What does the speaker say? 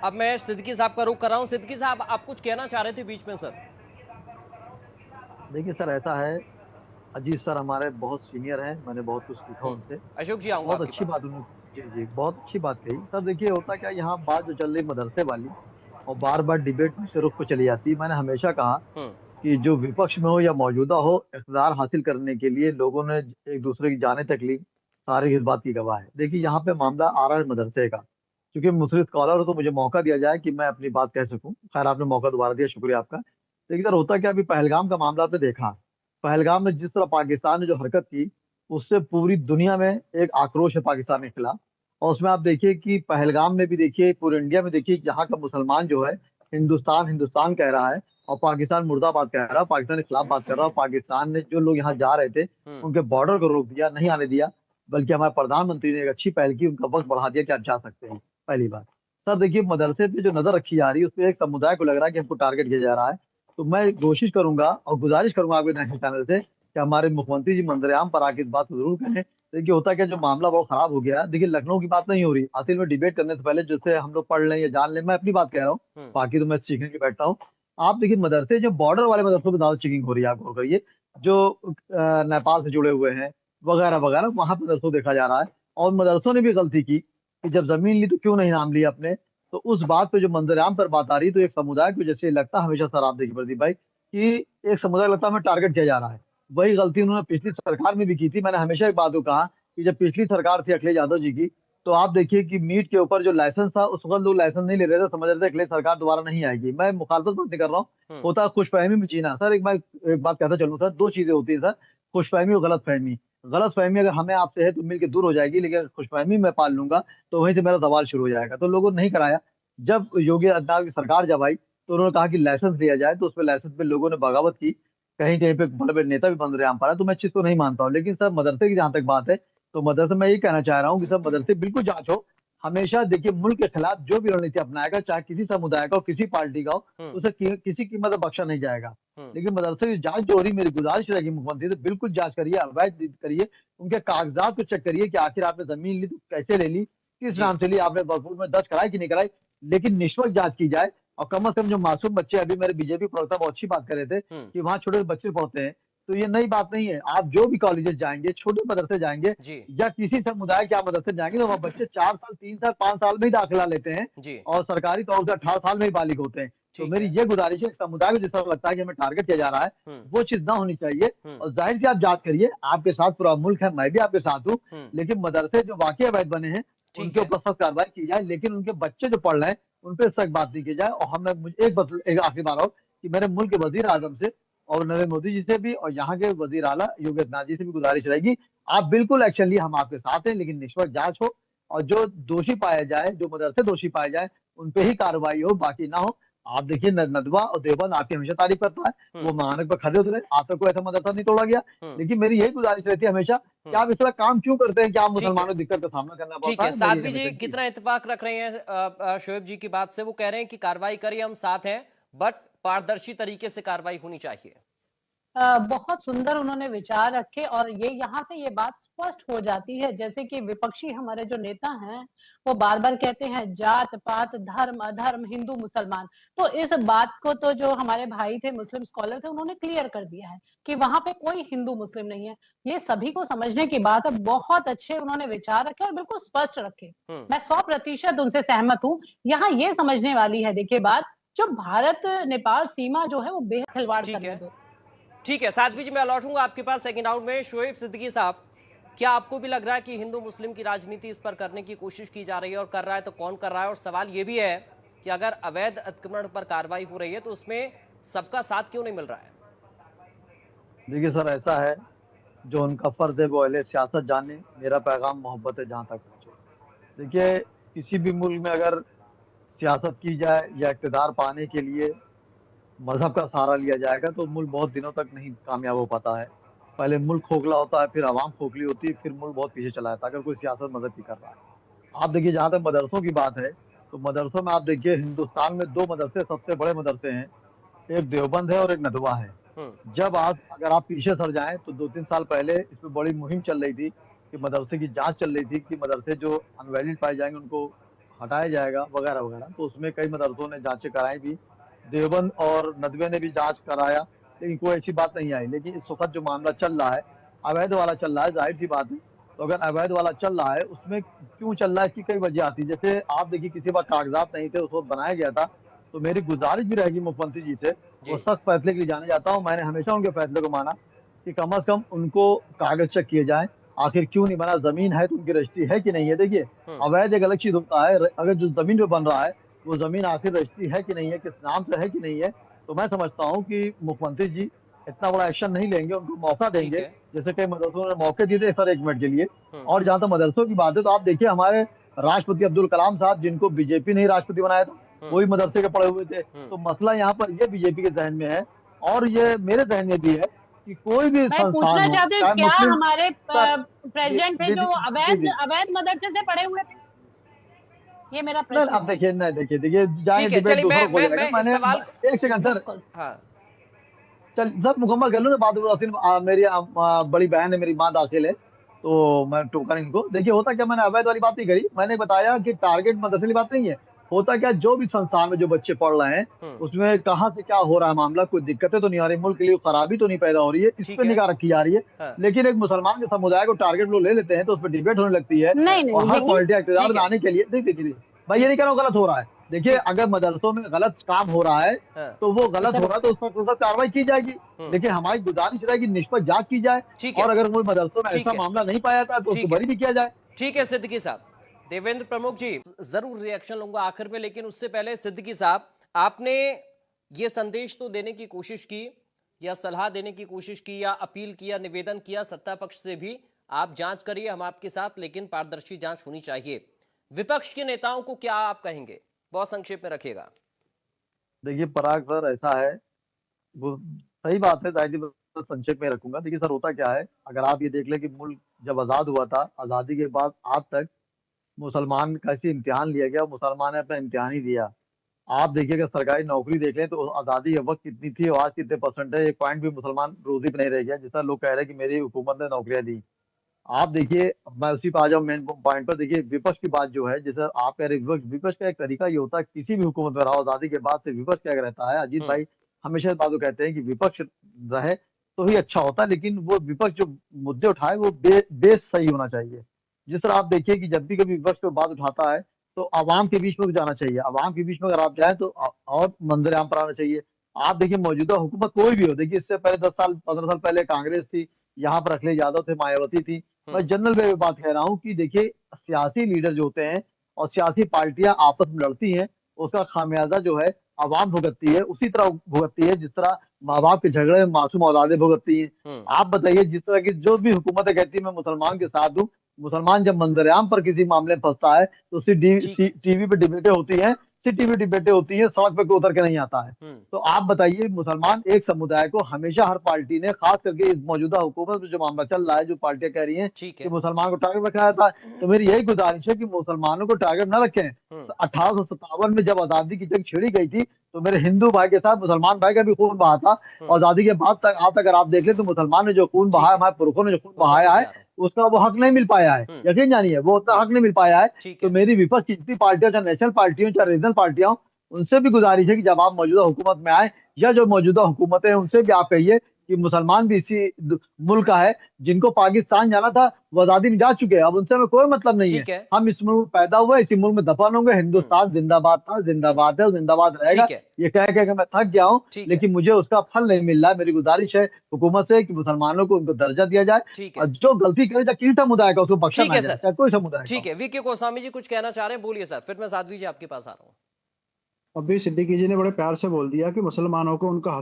अब मैं सिद्दीकी साहब का रुख कर रहा हूं। सिद्दीकी साहब, आप कुछ कहना चाह रहे थे बीच में सर। देखिए सर, ऐसा है। अजीत सर हमारे बहुत सीनियर हैं, मैंने बहुत कुछ सीखा उनसे। अशोक जी, आऊंगा बहुत आपके अच्छी पास। बात उन्होंने, जी जी, बहुत अच्छी बात कही सर। देखिए होता क्या, यहाँ बात जो चल रही मदरसे वाली और बार बार डिबेट दूसरे रुख पे चली जाती है। मैंने हमेशा कहा हम्म। कि जो विपक्ष में हो या मौजूदा हो, इक़्तिदार हासिल करने के लिए लोगों ने एक दूसरे की जानें तक ली। सारे इस बात की गवाह है। देखिए यहाँ पे मामला आ रहा है मदरसे का, क्योंकि मुस्लिम स्कॉलर हो तो मुझे मौका दिया जाए कि मैं अपनी बात कह सकूं। खैर, आपने मौका दोबारा दिया, शुक्रिया आपका। लेकिन सर होता क्या, अभी पहलगाम का मामला आपने देखा। पहलगाम में जिस तरह पाकिस्तान ने जो हरकत की, उससे पूरी दुनिया में एक आक्रोश है पाकिस्तान के खिलाफ। और उसमें आप देखिए कि पहलगाम में भी देखिए, पूरे इंडिया में देखिए, यहाँ का मुसलमान जो है हिंदुस्तान हिंदुस्तान कह रहा है और पाकिस्तान मुर्दाबाद कह रहा है, पाकिस्तान के खिलाफ बात कर रहा है। और पाकिस्तान ने जो लोग यहाँ जा रहे थे हम्म। उनके बॉर्डर को रोक दिया, नहीं आने दिया। बल्कि हमारे प्रधानमंत्री ने एक अच्छी पहल की, उनका वक्त बढ़ा दिया कि आप जा सकते हैं। पहली बात। सर देखिए, मदरसे पे जो नजर रखी जा रही है, उसपे एक समुदाय को लग रहा है कि हमको टारगेट किया जा रहा है। तो मैं कोशिश करूंगा और गुजारिश करूंगा आपके नेशनल चैनल से कि हमारे मुख्यमंत्री जी मंजरेआम पर आके इस बात को जरूर कहें। देखिए होता क्या, जो मामला बहुत खराब हो गया है। देखिए लखनऊ की बात नहीं हो रही, असल में डिबेट करने से पहले जैसे हम लोग पढ़ लें या जान लें, मैं अपनी बात कह रहा हूँ। हम्म। बाकी तो मैं सीखने की बैठता हूँ। आप देखिए मदरसे, जो बॉर्डर वाले मदरसों में ज्यादा चेकिंग हो रही है, आप गौर करिए। जो नेपाल से जुड़े हुए हैं वगैरह वगैरह, वहां पर मदरसों देखा जा रहा है। और मदरसों ने भी गलती की कि जब जमीन ली तो क्यों नहीं नाम लिया अपने। तो उस बात पे जो मंजरेआम पर बात आ रही है, तो एक समुदाय को जैसे लगता है हमेशा, सर आप देखिए प्रदीप भाई, कि एक समुदाय को लगता है हमें टारगेट किया जा रहा है। वही गलती उन्होंने पिछली सरकार में भी की थी। मैंने हमेशा एक बात को कहा कि जब पिछली सरकार थी अखिलेश यादव जी की, तो आप देखिए कि मीट के ऊपर जो लाइसेंस था, उस वक्त लोग लाइसेंस नहीं ले रहे थे, समझ रहे थे अखिलेश सरकार दोबारा नहीं आएगी। मैं मुखालफत बात नहीं कर रहा हूँ। हम्म। होता है खुशफहमी में जीना सर। एक बात कहता चलूँ सर, दो चीजें होती है सर, खुशफहमी और गलतफहमी। गलतफहमी अगर हमें आपसे है तो मिलकर दूर हो जाएगी, लेकिन अगर खुशफहमी मैं पाल लूंगा तो वहीं से मेरा सवाल शुरू हो जाएगा। तो लोगों ने नहीं कराया। जब योगी आदित्यनाथ की सरकार जब आई, तो उन्होंने कहा कि लाइसेंस लिया जाए, तो उस पर लाइसेंस पे लोगों ने बगावत की। कहीं कहीं पे बड़े बड़े नेता भी बन रहे हैं पर। तो मैं इस चीज को नहीं मानता हूँ। लेकिन सर मदरसे की जहां तक बात है, तो मदरसे में यही कहना चाह रहा हूँ कि सर मदरसे बिल्कुल जांच हो। हमेशा देखिए, मुल्क के खिलाफ जो भी रणनीति अपनाएगा, चाहे किसी समुदाय का हो, किसी पार्टी का हो, हम्म। उसे किसी कीमत पर बख्शा नहीं जाएगा। हम्म। लेकिन मदरसे की जांच जो हो रही, मेरी गुजारिश रहेगी मुख्यमंत्री से, बिल्कुल जांच करिए, अवैध करिए। उनके कागजात को चेक करिए कि आखिर आपने जमीन ली तो कैसे ले ली, किस जी। नाम से ली, आपने वकूफ में दर्ज कराई कि नहीं कराई। लेकिन निष्पक्ष जांच की जाए। और कम से कम जो मासूम बच्चे, अभी मेरे बीजेपी प्रवक्ता बहुत अच्छी बात कर रहे थे हम्म। कि वहाँ छोटे बच्चे पढ़ते हैं। तो ये नई बात नहीं है। आप जो भी कॉलेजेस जाएंगे, छोटे मदरसे जाएंगे जी। या किसी समुदाय के आप मदरसे जाएंगे, तो वहाँ बच्चे 4 साल, 3 साल, 5 साल में ही दाखिला लेते हैं। जी। और सरकारी तौर से 18 साल में ही बालिग होते हैं। तो ठीक मेरी है। ये गुजारिश है, समुदाय को जिस तरह लगता है कि हमें टारगेट किया जा रहा है, हम्म। वो चीज ना होनी चाहिए। हम्म। और जाहिर सी आप जांच करिए, आपके साथ पूरा मुल्क है, मैं भी आपके साथ हूँ। हम्म। लेकिन मदरसे जो वाकई अवैध बने हैं, ठीक उनके है। ऊपर सख्त कार्रवाई की जाए। लेकिन उनके बच्चे जो पढ़ रहे हैं, उन पर सख्त बात नहीं की जाए। और हमें एक आखिरी बार और, कि मेरे मुल्क के वजीर आजम से और नरेंद्र मोदी जी से भी और यहाँ के वजीर आला योगी आदित्यनाथ जी से भी गुजारिश रहेगी, आप बिल्कुल एक्शन लिए, हम आपके साथ हैं। लेकिन निष्पक्ष जांच हो और जो दोषी पाया जाए, जो मदरसे दोषी पाए जाए, उन पे ही कार्रवाई हो, बाकी ना हो। आप देखिए नदवा और देवबंद आपकी हमेशा तारीफ करता है, हम्म। वो मानक पर खड़े उतरे, आज तक कोई ऐसा मदरसा नहीं तोड़ा गया। हम्म। लेकिन मेरी यही गुजारिश रहती है हमेशा कि हम्म। आप इस तरह काम क्यों करते हैं, कि आप ठीक है। मुसलमानों की दिक्कत का सामना करना ठीक पड़ता है, है। मेरी साध्वी जी हमेशा जी। कितना इत्तेफाक रख रहे हैं शोएब जी की बात से। वो कह रहे हैं कि कार्रवाई करिए, हम साथ हैं, बट पारदर्शी तरीके से कार्रवाई होनी चाहिए। बहुत सुंदर उन्होंने विचार रखे और ये यहाँ से ये बात स्पष्ट हो जाती है, जैसे कि विपक्षी हमारे जो नेता हैं वो बार बार कहते हैं जात पात धर्म अधर्म हिंदू मुसलमान। तो इस बात को तो जो हमारे भाई थे मुस्लिम स्कॉलर थे उन्होंने क्लियर कर दिया है कि वहां पे कोई हिंदू मुस्लिम नहीं है। ये सभी को समझने की बात है। बहुत अच्छे उन्होंने विचार रखे और बिल्कुल स्पष्ट रखे। हम्म। मैं 100% उनसे सहमत हूँ। यहाँ ये समझने वाली है देखिए बात, जो भारत नेपाल सीमा जो है वो बेहद खिलवाड़ ठीक करने है। दो। ठीक है, साध्वी जी मैं लौटूंगा आपके पास सेकंड राउंड में। शोएब सिद्दीकी साहब, क्या आपको भी लग रहा है कि हिंदू मुस्लिम की राजनीति इस पर करने की कोशिश की जा रही है, और कर रहा है तो कौन कर रहा है? और सवाल ये भी है कि अगर अवैध अतिक्रमण पर कार्रवाई हो रही है तो उसमें सबका साथ क्यों नहीं मिल रहा है? देखिए सर, ऐसा है, जो उनका फर्ज है वो अहले सियासत जाने। मेरा पैगाम मोहब्बत है जहां तक पहुंचे। देखिए, किसी भी मुल्क में अगर सियासत की जाए या इक़्तिदार पाने के लिए मजहब का सहारा लिया जाएगा, तो मुल्क बहुत दिनों तक नहीं कामयाब हो पाता है। पहले मुल्क खोखला होता है, फिर आवाम खोखली होती है, फिर मुल्क बहुत पीछे चला जाता है, अगर कोई सियासत मदद की कर रहा है। आप देखिए, जहां तक मदरसों की बात है, तो मदरसों में आप देखिए, हिंदुस्तान में दो मदरसे सबसे बड़े मदरसे हैं, एक देवबंद है और एक नदवा है। हम्म। जब आप अगर आप पीछे सर जाएं, तो 2-3 साल पहले इसमें बड़ी मुहिम चल रही थी कि मदरसे की जांच चल रही थी कि मदरसे जो अनवैलिड पाए जाएंगे उनको हटाया जाएगा वगैरह वगैरह। तो उसमें कई मदरसों ने जांचें कराई भी, देवबंद और नदवे ने भी जांच कराया, लेकिन कोई ऐसी बात नहीं आई। लेकिन इस वक्त जो मामला चल रहा है, अवैध वाला चल रहा है, जाहिर सी बात है। तो अगर अवैध वाला चल रहा है, उसमें क्यों चल रहा है, इसकी कई वजह आती है। जैसे आप देखिए, किसी पास कागजात नहीं थे, उस वक्त बनाया गया था। तो मेरी गुजारिश भी रहेगी मुख्यमंत्री जी से, वो जी। सख्त फैसले के लिए जाने जाता हूँ। मैंने हमेशा उनके फैसले को माना कि कम से कम उनको कागज चेक किए जाए, आखिर क्यों नहीं बना, जमीन है तो उनकी रजिस्ट्री है कि नहीं है। देखिए, हम्म। अवैध एक अलग चीज होता है, अगर जो जमीन पे बन रहा है वो जमीन आखिर रजिस्ट्री है कि नहीं है, किस नाम से है कि नहीं है। तो मैं समझता हूँ कि मुख्यमंत्री जी इतना बड़ा एक्शन नहीं लेंगे, उनको मौका ठीक देंगे, है। जैसे कई मदरसों ने मौके दिए थे सर 1 मिनट के लिए। हम्म। और जहां तक मदरसों की बात है, तो आप देखिए, हमारे राष्ट्रपति अब्दुल कलाम साहब, जिनको बीजेपी ने ही राष्ट्रपति बनाया था, हम्म। वो भी मदरसे के पढ़े हुए थे। हम्म। तो मसला यहाँ पर ये बीजेपी के जहन में है, और ये मेरे जहन में भी है कि कोई भी मैं पूछना संस्थान हो, चाहती हूँ, चाहे क्या मुस्लिम। हमारे सर, प्रेसिडेंट थे जो जी अवैध जी। अवैध मदरसे से पढ़े हुए थे? ये मेरा नहीं, प्रश्न अब है। देखिए, नहीं देखिए देखिए, जाएंगे ठीक है, डिबेट चलिए दूसरा हो जाएगा। मैं इस मैंने सवाल एक सेकंड सर, बिल्कुल। हाँ। चल सब मुकम्मल कर लूँ तो बात मेरी बड़ी बहन है, मेरी माँ दाखिल है, तो मैं टोका नहीं इनको। देखिए, होता क्या, मैंने अवैध वाली बात नहीं करी, मैंने बताया कि टारगेट मदरसे वाली बात नहीं है। होता क्या, जो भी संस्थान में जो बच्चे पढ़ रहे हैं, हम्म। उसमें कहाँ से क्या हो रहा है मामला, कोई दिक्कतें तो नहीं आ रही, मुल्क के लिए खराबी तो नहीं पैदा हो रही है, इस ठीक पर है। निगाह रखी जा रही है। हाँ। लेकिन एक मुसलमान के समुदाय को टारगेट लोग ले लेते हैं, तो उस पर डिबेट होने लगती है। नहीं हाँ। नहीं, और हर यही पॉलिटिक्स इक़्तिदार ठीक में है। आने के लिए, देखिए, मैं ये ठीक। नहीं कह रहा हूँ गलत हो रहा है। देखिए, ठीक। अगर मदरसों में गलत काम हो रहा है, हाँ। तो वो गलत हो सर, रहा है, तो उस पर कार्रवाई की जाएगी। हम्म। लेकिन हमारी गुजारिश रहेगी, निष्पक्ष जांच की जाए, ठीक और है। अगर कोई मदरसों में ठीक ऐसा है। मामला नहीं पाया जाता है, तो उसको ठीक है। बरी भी किया जाए। ठीक है सिद्दीकी साहब। देवेंद्र प्रमुख जी, जरूर रिएक्शन लूंगा आखिर में, लेकिन उससे पहले सिद्दीकी साहब, आपने ये संदेश तो देने की कोशिश की, या सलाह देने की कोशिश की, या अपील किया, निवेदन किया सत्ता पक्ष से भी, आप जांच करिए, हम आपके साथ, लेकिन पारदर्शी जांच होनी चाहिए। विपक्ष के नेताओं को क्या आप कहेंगे? बहुत संक्षेप में रखिएगा। देखिए पराग सर, ऐसा है, वो सही बात है, जाहिर सी बात है, संक्षेप में रखूंगा। देखिए सर, होता क्या है, अगर आप ये देख लें कि मुल्क जब आजाद हुआ था, आजादी के बाद आज तक मुसलमान का ऐसे इम्तिहान लिया गया, मुसलमान ने अपना इम्तिहान ही दिया। आप देखिएगा, सरकारी नौकरी देख लें तो आजादी के वक्त कितनी थी और आज कितने परसेंट है, एक पॉइंट भी मुसलमान रोजी पे नहीं रह गया, जितना लोग कह रहे हैं कि मेरी हुकूमत ने नौकरियां दी। आप देखिए, मैं उसी पे आ जाऊं मेन पॉइंट पर। देखिए, विपक्ष की बात जो है, जैसे आप कह रहे हैं, विपक्ष का एक तरीका ये होता है, किसी भी हुकूमत में रहो, आजादी के बाद से विपक्ष क्या रहता है, अजीत हम्म। भाई हमेशा इस बात को कहते हैं कि विपक्ष रहे तो ही अच्छा होता है, लेकिन वो विपक्ष जो मुद्दे उठाए, वो बेस सही होना चाहिए। जिस तरह आप देखिए कि जब भी कभी विपक्ष को बात उठाता है, तो आवाम के बीच में जाना चाहिए। आवाम के बीच में अगर आप जाए, तो और मंजर आम पर आना चाहिए। आप देखिए, मौजूदा हुकूमत कोई भी हो, देखिए इससे पहले 10 साल 15 साल पहले कांग्रेस थी, यहाँ पर अखिलेश यादव थे, मायावती थी। मैं जनरल वे में बात कह रहा हूँ कि देखिए, सियासी लीडर जो होते हैं और सियासी पार्टियां आपस में लड़ती हैं, उसका खामियाजा जो है आवाम भुगतती है, उसी तरह भुगतती है जिस तरह माँ बाप के झगड़े में मासूम औलादें भुगतती हैं। हम्म। आप बताइए, जिस तरह की जो भी हुकूमतें कहती है मैं मुसलमान के साथ हूँ, मुसलमान जब मंजरेआम पर किसी मामले में फंसता है, तो उसकी ठीक है। टीवी पे डिबेटें होती हैं, टीवी डिबेटें होती हैं, सड़क पे कोई उतर के नहीं आता है। हम्म। तो आप बताइए, मुसलमान एक समुदाय को हमेशा हर पार्टी ने, खास करके इस मौजूदा हुकूमत में जो मामला चल रहा है, जो पार्टियां कह रही हैं ठीक कि है। मुसलमान को टारगेट रखा जाता है, तो मेरी यही गुजारिश है कि मुसलमानों को टारगेट न रखें। हम्म। 1857 में जब आजादी की जंग छिड़ी गई थी, तो मेरे हिंदू भाई के साथ मुसलमान भाई का भी खून बहा था। और आजादी के बाद तक आज तक अगर आप देख ले, तो मुसलमान ने जो खून ठीक बहाया, है। हमारे पुरखों ने जो खून वो बहाया समझ है, जा रहा हूँ। उसका वो हक नहीं मिल पाया है। यकीन जानिए, वो उतना हक नहीं मिल पाया है। ठीक तो है। मेरी विपक्ष की जितनी पार्टियां, चाहे नेशनल पार्टी हो, चाहे रीजनल पार्टियां हो, उनसे भी गुजारिश है कि जब आप मौजूदा हुकूमत में आए, या जो मौजूदा हुकूमतें हैं, उनसे भी आप कहिए कि मुसलमान भी इसी मुल्क का है। जिनको पाकिस्तान जाना था, वो आजादी में जा चुके हैं, अब उनसे हमें कोई मतलब नहीं है। ठीक है। हम इस मुल्क में पैदा हुए, इसी मुल्क में दफन होंगे। हिंदुस्तान जिंदाबाद था, जिंदाबाद है और जिंदाबाद रहेगा। ठीक है। ये कह के मैं थक गया हूँ, ठीक है। लेकिन मुझे उसका फल नहीं मिल रहा है। मेरी गुजारिश है हुकूमत से कि मुसलमानों को उनको दर्जा दिया जाए, ठीक और है। जो गलती करे, चाहे किसी समुदाय का, उसको बख्शा ठीक ना है जाए, सर। चाहे कोई समुदाय का ठीक हो। है, वीके गोस्वामी जी कुछ कहना चाह रहे हैं, बोलिए सर, फिर मैं साध्वी जी आपके पास आ रहा हूँ। अभी सिद्दीकी जी ने बड़े प्यार से बोल दिया कि मुसलमानों को उनका हक